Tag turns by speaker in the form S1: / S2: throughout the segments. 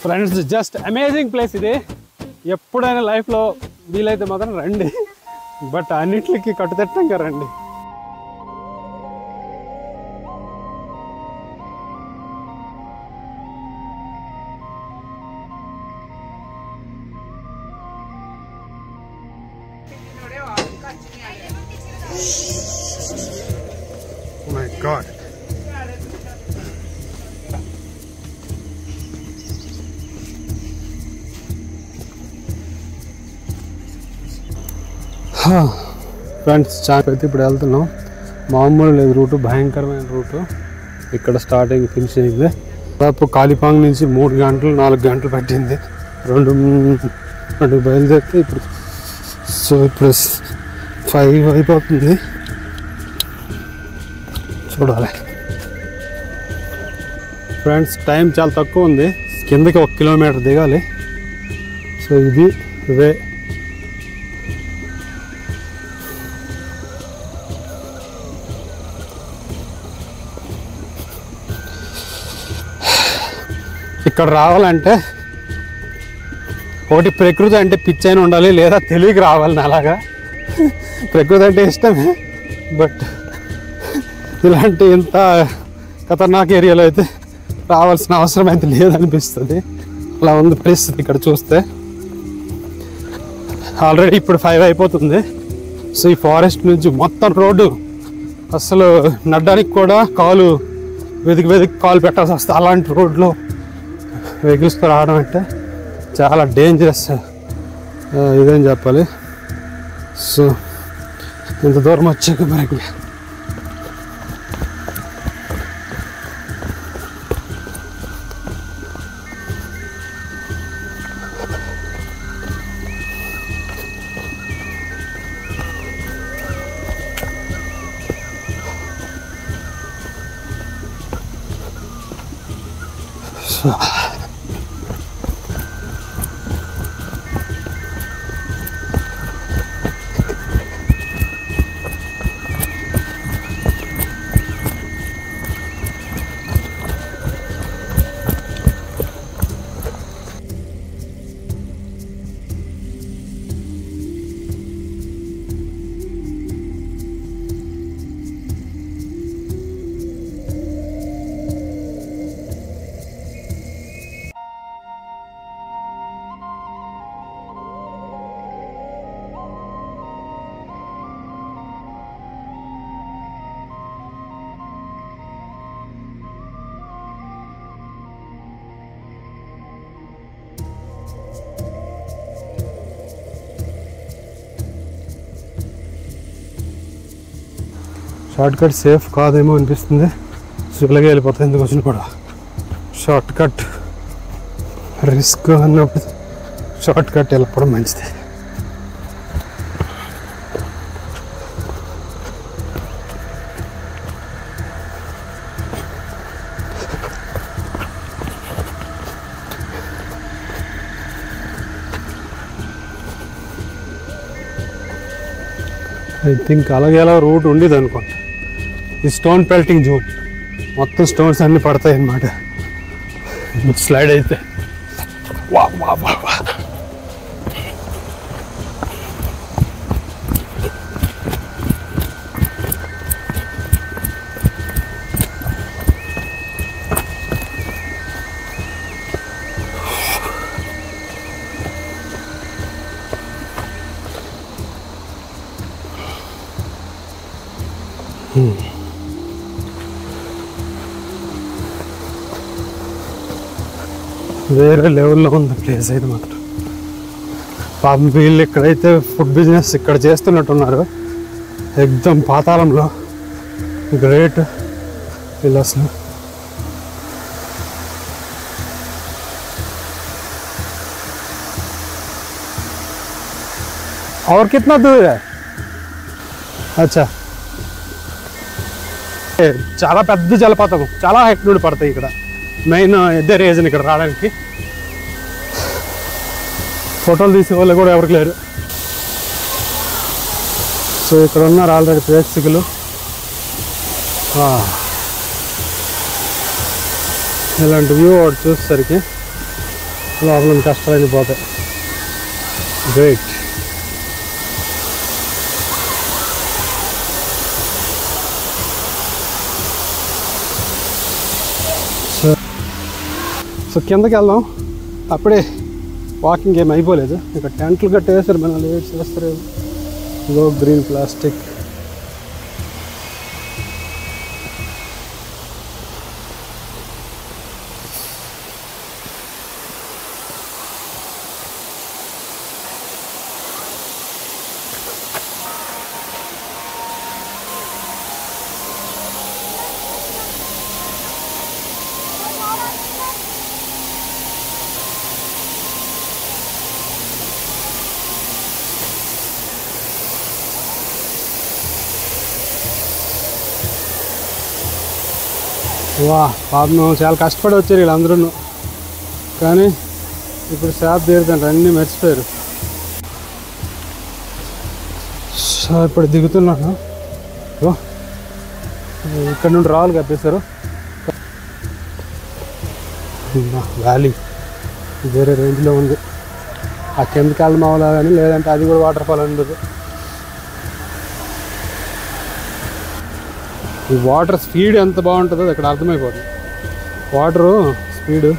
S1: Friends just amazing place ఇది. ఎప్పుడైనా లైఫ్లో వీలైతే మాత్రం రండి, బట్ అన్నిటికీ కట్టుదిట్టంగా రండి. Oh my God. ఫ్రెండ్స్ చాలా అయితే ఇప్పుడు వెళ్తున్నాం. మామూలు లేదు రూటు, భయంకరమైన రూటు. ఇక్కడ స్టార్టింగ్ ఫినిష్ అయింది. దాదాపు కాలిపాంగ్ నుంచి 3 గంటలు 4 గంటలు పట్టింది. 2 బయలుదేరితే ఇప్పుడు ఇప్పుడు 5 అయిపోతుంది. చూడాలి ఫ్రెండ్స్, టైం చాలా తక్కువ ఉంది. కిందకి 1 కిలోమీటర్ దిగాలి. సో ఇది వే. ఇక్కడ రావాలంటే ఒకటి ప్రకృతి అంటే పిచ్చైన ఉండాలి, లేదా తెలివికి రావాలి. అలాగా ప్రకృతి అంటే ఇష్టమే, బట్ ఇలాంటి ఇంత ఖతర్నాక్ ఏరియాలో అయితే రావాల్సిన అవసరం అయితే లేదనిపిస్తుంది. అలా ఉంది పరిస్థితి ఇక్కడ చూస్తే. ఆల్రెడీ ఇప్పుడు 5 అయిపోతుంది. సో ఈ ఫారెస్ట్ నుంచి మొత్తం రోడ్డు అసలు నడ్డానికి కూడా కాలు వెతికి కాలు పెట్టాల్సి వస్తుంది. అలాంటి రోడ్లో వెహికల్స్తో రావడం అంటే చాలా డేంజరస్ ఇదేం చెప్పాలి. సో ఇంత దూరం వచ్చాక మనకి షార్ట్ కట్ సేఫ్ కాదేమో అనిపిస్తుంది. సులభంగా వెళ్ళిపోతుంది. ఎందుకు వచ్చిన కూడా షార్ట్ కట్ రిస్క్ అన్నప్పుడు షార్ట్ కట్ వెళ్ళిపోవడం మంచిది. ఐ థింక్ అలాగే అలా రూట్ ఉండేది అనుకోండి. ఈ స్టోన్ పెల్టింగ్ జోన్ మొత్తం స్టోన్స్ అన్నీ పడతాయి అన్నమాట స్లైడ్ అయితే. వా వా వా వా. వేరే లెవెల్లో ఉంది ప్లేస్ అయితే మాత్రం. పాపం వీళ్ళు ఇక్కడైతే ఫుడ్ బిజినెస్ ఇక్కడ చేస్తున్నట్టున్నారు. ఎగ్దమ్ పాతాళంలో. గ్రేట్ వీళ్ళు అసలు. और कितना दूर है? अच्छा, చాలా పెద్ద జలపాతం, చాలా హైట్ నుండి పడతాయి ఇక్కడ. మెయిన్ ఇదే రీజన్ ఇక్కడ రావడానికి. ఫోటోలు తీసే వాళ్ళు కూడా ఎవరికి లేరు. సో ఇక్కడ ఉన్నారు ఆల్రెడీ ప్రేక్షకులు. ఇలాంటి వ్యూ ఒకటి చూసేసరికి లోపల కష్టాలు పోతాయి. గ్రేట్. సో కిందకి వెళ్దాం. అప్పుడే వాకింగ్ ఏం అయిపోలేదు. ఇక్కడ టెంట్లు గట్టి వేసారు, మన లేట్స్ వేస్తారు. ఇదో గ్రీన్ ప్లాస్టిక్. వా పాపం చాలా కష్టపడి వచ్చారు వీళ్ళందరూ, కానీ ఇప్పుడు షాప్ తీరుతాంట అన్నీ మర్చిపోయారు. సో ఇప్పుడు దిగుతున్నాను. ఇక్కడ నుండి రాళ్ళు కప్పేశారు. వ్యాలీ వేరే రేంజ్లో ఉంది. ఆ కిందకి వెళ్ళడం అవ్వలే కానీ, లేదంటే అది కూడా వాటర్ ఫాల్ ఉండదు. ఈ వాటర్ స్పీడ్ ఎంత బాగుంటుందో ఇక్కడ అర్థమైపోతుంది. వాటరు స్పీడు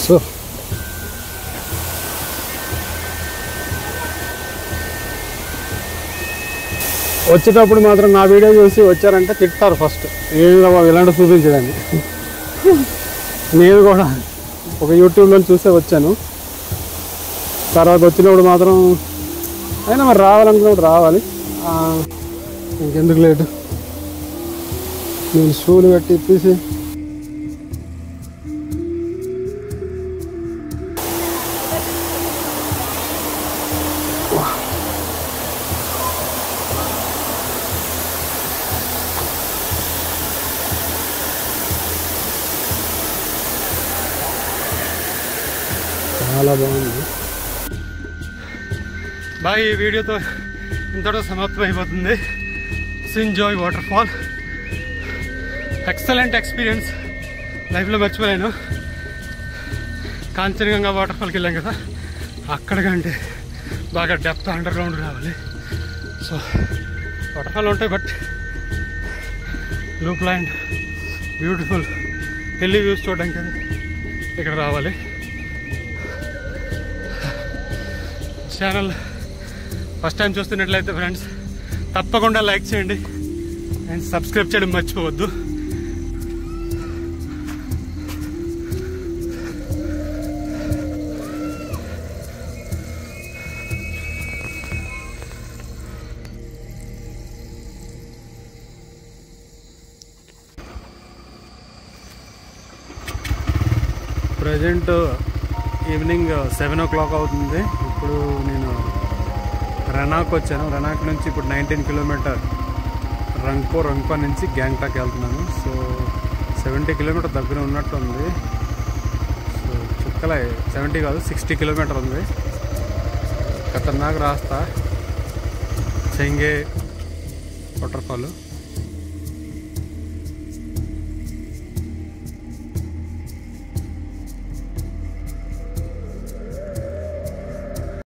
S1: సో వచ్చేటప్పుడు మాత్రం నా వీడియో చూసి వచ్చారంటే తిట్టారు ఫస్ట్, ఏదో ఇలాంటి చూపించడానికి. నేను కూడా ఒక యూట్యూబ్లో చూసే వచ్చాను. తర్వాత వచ్చినప్పుడు మాత్రం అయినా మరి రావాలనుకున్నప్పుడు రావాలి. ఇంకెందుకు లేటు, నేను షూలు కట్టి ఇప్పేసి చాలా బాగుంది. బాయ్. ఈ వీడియోతో ఇంతటితో సమాప్తం అయిపోతుంది. Enjoy water fall. Excellent experience, లైఫ్లో మర్చిపోలేను. కాంచనగంగా వాటర్ ఫాల్కి వెళ్ళాం కదా, అక్కడ కంటే బాగా డెప్త్ అండర్ గ్రౌండ్ రావాలి. సో వాటర్ ఫాల్ ఉంటాయి, but loop line beautiful Delhi views చూడడానికి ఇక్కడ రావాలి. ఛానల్ ఫస్ట్ టైం చూస్తున్నట్లయితే ఫ్రెండ్స్ తప్పకుండా లైక్ చేయండి అండ్ సబ్స్క్రైబ్ చేయడం మర్చిపోవద్దు. ప్రజెంట్ ఈవినింగ్ 7 o'clock అవుతుంది. ఇప్పుడు నేను రెనాక్ వచ్చాను. రెనాక్ నుంచి ఇప్పుడు 19 కిలోమీటర్ రంగ్పో నుంచి గ్యాంగ్టాక్ వెళ్తున్నాను. సో 70 కిలోమీటర్ దగ్గర ఉన్నట్టు ఉంది. సో చుక్కలే 70 కాదు 60 కిలోమీటర్ ఉంది. ఖతర్నాక్ రాస్తా చెంగే వాటర్ ఫాల్.